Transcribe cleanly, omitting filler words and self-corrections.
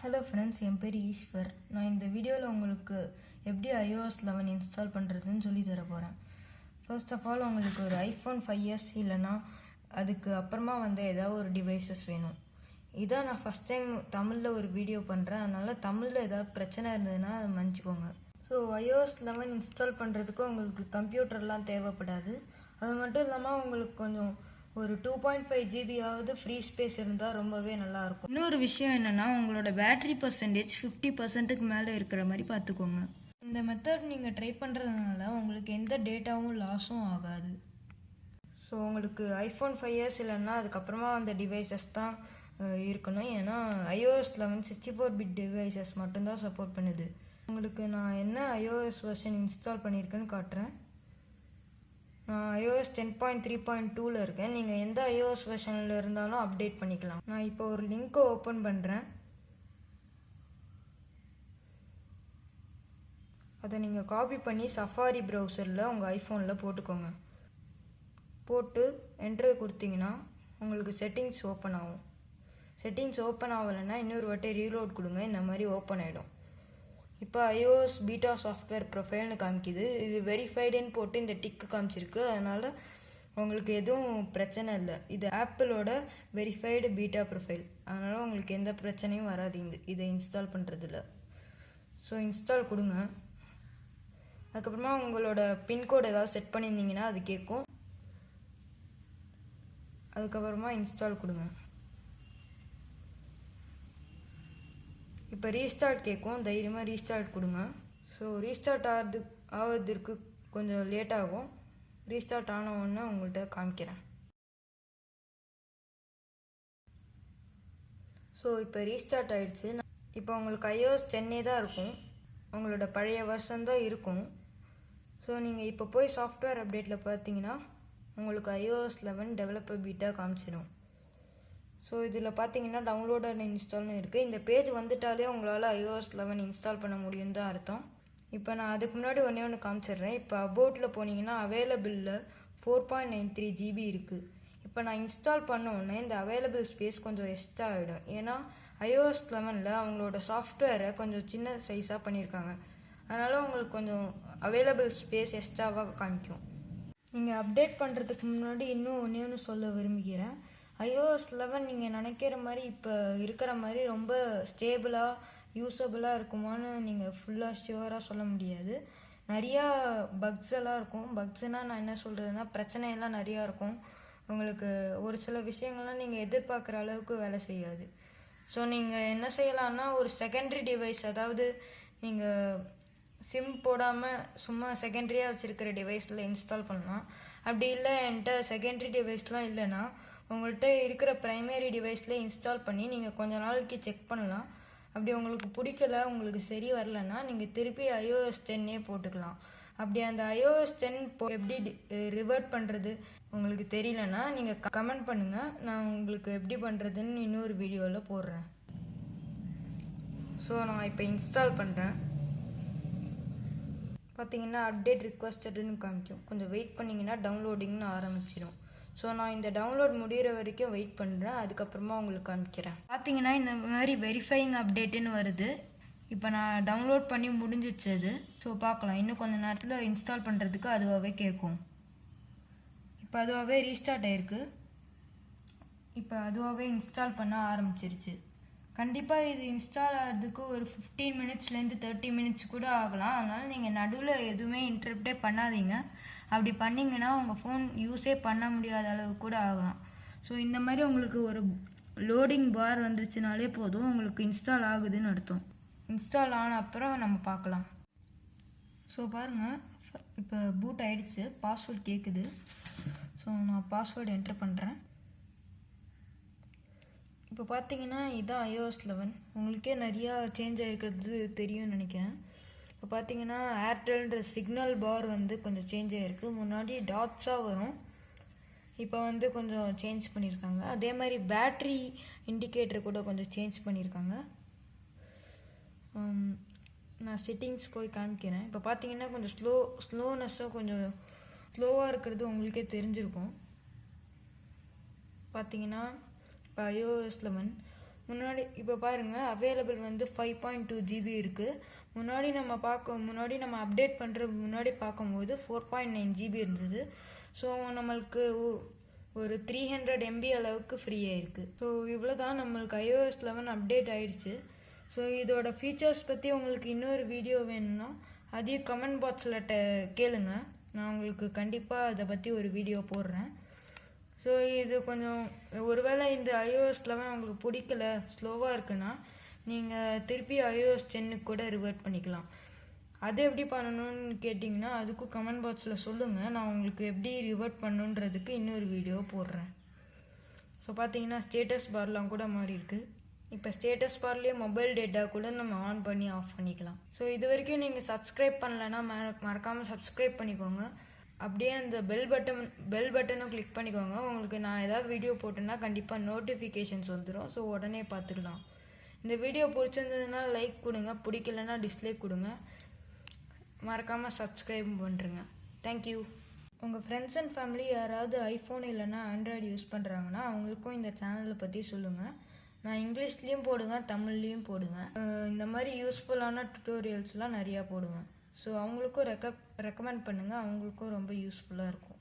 Hello friends, என் பேர் ஈஸ்வர். நான் இந்த வீடியோவில் உங்களுக்கு எப்படி iOS 11 இன்ஸ்டால் பண்ணுறதுன்னு சொல்லி தர போகிறேன். ஃபர்ஸ்ட் ஆஃப் ஆல் உங்களுக்கு ஒரு iPhone 5s இல்லைன்னா அதுக்கு அப்புறமா ஏதாவது ஒரு டிவைசஸ் வேணும். இதான் நான் ஃபஸ்ட் டைம் தமிழில் ஒரு வீடியோ பண்ணுறேன். அதனால் தமிழில் ஏதாவது பிரச்சனை இருந்ததுன்னா அதை மன்னிச்சிக்கோங்க. ஸோ iOS 11 இன்ஸ்டால் பண்ணுறதுக்கு உங்களுக்கு கம்ப்யூட்டர்லாம் தேவைப்படாது. அது மட்டும் இல்லாமல் உங்களுக்கு கொஞ்சம் ஒரு 2.5 GB ஃப்ரீ ஸ்பேஸ் இருந்தால் ரொம்பவே நல்லாயிருக்கும். இன்னொரு விஷயம் என்னென்னா, உங்களோட பேட்டரி பர்சன்டேஜ் 50%க்கு மேலே இருக்கிற மாதிரி பார்த்துக்கோங்க. இந்த மெத்தட் நீங்கள் ட்ரை பண்ணுறதுனால உங்களுக்கு எந்த டேட்டாவும் லாஸும் ஆகாது. ஸோ உங்களுக்கு iPhone 5s இல்லைன்னா அதுக்கப்புறமா அந்த டிவைசஸ் தான் இருக்கணும். ஏன்னா iOS 11 64-bit டிவைசஸ் மட்டும்தான் சப்போர்ட் பண்ணுது. உங்களுக்கு நான் என்ன iOS வெர்ஷன் இன்ஸ்டால் பண்ணியிருக்கேன்னு காட்டுறேன். நான் iOS 10.3.2 இருக்கேன். நீங்கள் எந்த iOS வெர்ஷனில் இருந்தாலும் அப்டேட் பண்ணிக்கலாம். நான் இப்போ ஒரு லிங்க்கை ஓப்பன் பண்ணுறேன். அதை நீங்கள் காப்பி பண்ணி சஃபாரி ப்ரௌசரில் உங்கள் ஐஃபோனில் போட்டுக்கோங்க. போட்டு என்டர் கொடுத்தீங்கன்னா உங்களுக்கு செட்டிங்ஸ் ஓப்பன் ஆகும். செட்டிங்ஸ் ஓப்பன் ஆகலைன்னா இன்னொரு வாட்டி ரீலோட் கொடுங்க. இந்த மாதிரி ஓப்பன் ஆகிடும். இப்போ iOS பீட்டா சாஃப்ட்வேர் ப்ரொஃபைல்னு காமிக்குது. இது வெரிஃபைடுன்னு போட்டு இந்த டிக்கு காமிச்சிருக்கு. அதனால் உங்களுக்கு எதுவும் பிரச்சனை இல்லை. இது ஆப்பிளோட வெரிஃபைடு பீட்டா ப்ரொஃபைல். அதனால் உங்களுக்கு எந்த பிரச்சனையும் வராது இதை இன்ஸ்டால் பண்ணுறதில்ல. ஸோ இன்ஸ்டால் கொடுங்க. அதுக்கப்புறமா உங்களோட பின்கோடு ஏதாவது செட் பண்ணியிருந்தீங்கன்னா அது கேட்கும். அதுக்கப்புறமா இன்ஸ்டால் கொடுங்க. இப்போ ரீஸ்டார்ட் கேட்கும். தைரியமாக ரீஸ்டார்ட் கொடுங்க. ஸோ ரீஸ்டார்ட் ஆகிறதுக்கு கொஞ்சம் லேட் ஆகும். ரீஸ்டார்ட் ஆன உடனே உங்கள்கிட்ட காமிக்கிறேன். ஸோ இப்போ ரீஸ்டார்ட் ஆகிடுச்சு. இப்போ உங்களுக்கு iOS 10 தான் இருக்கும். உங்களோட பழைய வெர்ஷன் தான் இருக்கும். ஸோ நீங்கள் இப்போ போய் சாஃப்ட்வேர் அப்டேட்டில் பார்த்தீங்கன்னா உங்களுக்கு iOS 11 டெவலப்பர் பீட்டா காமிச்சிடும். ஸோ இதில் பார்த்தீங்கன்னா டவுன்லோட் அண்ட் இன்ஸ்டால்னு இருக்குது. இந்த பேஜ் வந்துட்டாலே உங்களால் iOS 11 இன்ஸ்டால் பண்ண முடியும் தான் அர்த்தம். இப்போ நான் அதுக்கு முன்னாடி ஒன்று காமிச்சிடுறேன். இப்போ அபவுட்டில் போனீங்கன்னா அவைலபிளில் 4.93 GB இருக்குது. இப்போ நான் இன்ஸ்டால் பண்ண உடனே இந்த அவைலபிள் ஸ்பேஸ் கொஞ்சம் எக்ஸ்ட்ரா ஆகிடும். ஏன்னா iOS 11 அவங்களோட சாஃப்ட்வேரை கொஞ்சம் சின்ன சைஸாக பண்ணியிருக்காங்க. அதனால் உங்களுக்கு கொஞ்சம் அவைலபிள் ஸ்பேஸ் எக்ஸ்ட்ராவாக காமிக்கும். நீங்கள் அப்டேட் பண்ணுறதுக்கு முன்னாடி இன்னும் ஒன்று சொல்ல விரும்புகிறேன். iOS 11 நீங்கள் நினைக்கிற மாதிரி இப்போ இருக்கிற மாதிரி ரொம்ப ஸ்டேபிளாக யூஸபிளாக இருக்குமான்னு நீங்கள் ஃபுல்லாக ஷியூராக சொல்ல முடியாது. நிறையா பக்ஸ் எல்லாம் இருக்கும். பக்ஸ்னால் நான் என்ன சொல்கிறதுனா, பிரச்சனையெல்லாம் நிறையா இருக்கும். உங்களுக்கு ஒரு சில விஷயங்கள்லாம் நீங்கள் எதிர்பார்க்குற அளவுக்கு வேலை செய்யாது. ஸோ நீங்கள் என்ன செய்யலான்னா, ஒரு செகண்டரி டிவைஸ், அதாவது நீங்கள் சிம் போடாமல் சும்மா செகண்டரியாக வச்சுருக்கிற டிவைஸில் இன்ஸ்டால் பண்ணலாம். அப்படி இல்லை என்கிட்ட செகண்டரி டிவைஸ்லாம் இல்லைன்னா உங்கள்கிட்ட இருக்கிற ப்ரைமரி டிவைஸில் இன்ஸ்டால் பண்ணி நீங்கள் கொஞ்ச நாளைக்கு செக் பண்ணலாம். அப்படி உங்களுக்கு பிடிக்கல, உங்களுக்கு சரி வரலன்னா நீங்கள் திருப்பி iOS 10 போட்டுக்கலாம். அப்படி அந்த iOS 10 எப்படி ரிவர்ட் பண்ணுறது உங்களுக்கு தெரியலன்னா நீங்கள் கமெண்ட் பண்ணுங்கள். நான் உங்களுக்கு எப்படி பண்ணுறதுன்னு இன்னொரு வீடியோவில் போடுறேன். ஸோ நான் இப்போ இன்ஸ்டால் பண்ணுறேன். பார்த்தீங்கன்னா அப்டேட் ரிக்வஸ்டடுன்னு காமிக்கும். கொஞ்சம் வெயிட் பண்ணிங்கன்னா டவுன்லோடிங்னு ஆரம்பிச்சிடும். ஸோ நான் இந்த டவுன்லோட் முடிகிற வரைக்கும் வெயிட் பண்ணுறேன். அதுக்கப்புறமா உங்களுக்கு காமிக்கிறேன். பார்த்தீங்கன்னா இந்த மாதிரி வெரிஃபையிங் அப்டேட்டுன்னு வருது. இப்போ நான் டவுன்லோட் பண்ணி முடிஞ்சிச்சு அது. ஸோ பார்க்கலாம். இன்னும் கொஞ்சம் நேரத்தில் இன்ஸ்டால் பண்ணுறதுக்கு அதுவாகவே கேட்கும். இப்போ அதுவாகவே ரீஸ்டார்ட் ஆகிருக்கு. இப்போ அதுவாகவே இன்ஸ்டால் பண்ண ஆரம்பிச்சிருச்சு. கண்டிப்பாக இது இன்ஸ்டால் ஆகிறதுக்கு ஒரு 15 மினிட்ஸ்லேருந்து 30 மினிட்ஸ் கூட ஆகலாம். அதனால் நீங்கள் நடுவில் எதுவுமே இன்டரப்டே பண்ணாதீங்க. அப்படி பண்ணிங்கன்னா உங்கள் ஃபோன் யூஸே பண்ண முடியாத அளவுக்கு கூட ஆகலாம். ஸோ இந்த மாதிரி உங்களுக்கு ஒரு லோடிங் பார் வந்துருச்சுனாலே போதும், உங்களுக்கு இன்ஸ்டால் ஆகுதுன்னு அர்த்தம். இன்ஸ்டால் ஆன அப்புறம் நம்ம பார்க்கலாம். ஸோ பாருங்கள், இப்போ பூட் ஆகிடுச்சு. பாஸ்வேர்ட் கேட்குது. ஸோ நான் பாஸ்வேர்டு என்டர் பண்ணுறேன். இப்போ பார்த்தீங்கன்னா இதுதான் iOS 11. உங்களுக்கே நிறையா சேஞ்ச் ஆகிருக்கிறது தெரியும்னு நினைக்கிறேன். இப்போ பார்த்தீங்கன்னா ஏர்டெல்ன்ற சிக்னல் பார் கொஞ்சம் சேஞ்ச் ஆகிருக்கு. முன்னாடி டாட்ஸாக வரும். இப்போ கொஞ்சம் சேஞ்ச் பண்ணியிருக்காங்க. அதே மாதிரி பேட்ரி இண்டிகேட்டர் கூட கொஞ்சம் சேஞ்ச் பண்ணியிருக்காங்க. நான் செட்டிங்ஸ் போய் காமிக்கிறேன். இப்போ பார்த்தீங்கன்னா கொஞ்சம் ஸ்லோனஸ்ஸாக கொஞ்சம் ஸ்லோவாக இருக்கிறது உங்களுக்கே தெரிஞ்சிருக்கும். பார்த்தீங்கன்னா இப்போ iOS 11 முன்னாடி இப்போ பாருங்கள் அவைலபிள் வந்து 5.2 GB இருக்குது. முன்னாடி நம்ம அப்டேட் பண்ணுறதுக்கு முன்னாடி பார்க்கும்போது 4.9 GB இருந்தது. ஸோ நம்மளுக்கு ஒரு 300 MB அளவுக்கு ஃப்ரீயாக இருக்குது. ஸோ இவ்வளோ தான் நம்மளுக்கு iOS 11 அப்டேட் ஆகிடுச்சு. ஸோ இதோட ஃபீச்சர்ஸ் பற்றி உங்களுக்கு இன்னொரு வீடியோ வேணும்னா அதையும் கமெண்ட் பாக்ஸில் கேளுங்க. நான் உங்களுக்கு கண்டிப்பாக அதை பற்றி ஒரு வீடியோ போடுறேன். ஸோ இது கொஞ்சம் ஒருவேளை இந்த iOS 11 உங்களுக்கு பிடிக்கல, ஸ்லோவாக இருக்குன்னா நீங்கள் திருப்பி iOS 10 கூட ரிவர்ட் பண்ணிக்கலாம். அது எப்படி பண்ணணும்னு கேட்டிங்கன்னா அதுக்கும் கமெண்ட் பாக்ஸில் சொல்லுங்கள். நான் உங்களுக்கு எப்படி ரிவர்ட் பண்ணுன்றதுக்கு இன்னொரு வீடியோ போடுறேன். ஸோ பார்த்தீங்கன்னா ஸ்டேட்டஸ் பார்லாம் கூட மாறி இருக்குது. இப்போ ஸ்டேட்டஸ் பார்லேயே மொபைல் டேட்டா கூட நம்ம ஆன் பண்ணி ஆஃப் பண்ணிக்கலாம். ஸோ இது வரைக்கும் நீங்கள் சப்ஸ்கிரைப் பண்ணலைன்னா மறக்காமல் சப்ஸ்கிரைப் பண்ணிக்கோங்க. அப்படியே அந்த பெல் பட்டனும் கிளிக் பண்ணிக்கோங்க. உங்களுக்கு நான் ஏதாவது வீடியோ போட்டேன்னா கண்டிப்பாக நோட்டிஃபிகேஷன்ஸ் வந்துடும். ஸோ உடனே பார்த்துக்கலாம். இந்த வீடியோ பிடிச்சிருந்ததுன்னா லைக் கொடுங்க, பிடிக்கலன்னா டிஸ்லைக் கொடுங்க. மறக்காமல் சப்ஸ்கிரைப் பண்ணுறேங்க. தேங்க்யூ. உங்கள் ஃப்ரெண்ட்ஸ் அண்ட் ஃபேமிலி யாராவது ஐஃபோன் இல்லைன்னா ஆண்ட்ராய்டு யூஸ் பண்ணுறாங்கன்னா அவங்களுக்கும் இந்த சேனலை பற்றி சொல்லுங்கள். நான் இங்கிலீஷ்லேயும் போடுவேன், தமிழ்லேயும் போடுவேன். இந்த மாதிரி யூஸ்ஃபுல்லான டுட்டோரியல்ஸ்லாம் நிறையா போடுவேன். ஸோ அவங்களுக்கும் ரெக்கமெண்ட் பண்ணுங்கள். அவங்களுக்கும் ரொம்ப யூஸ்ஃபுல்லாக இருக்கும்.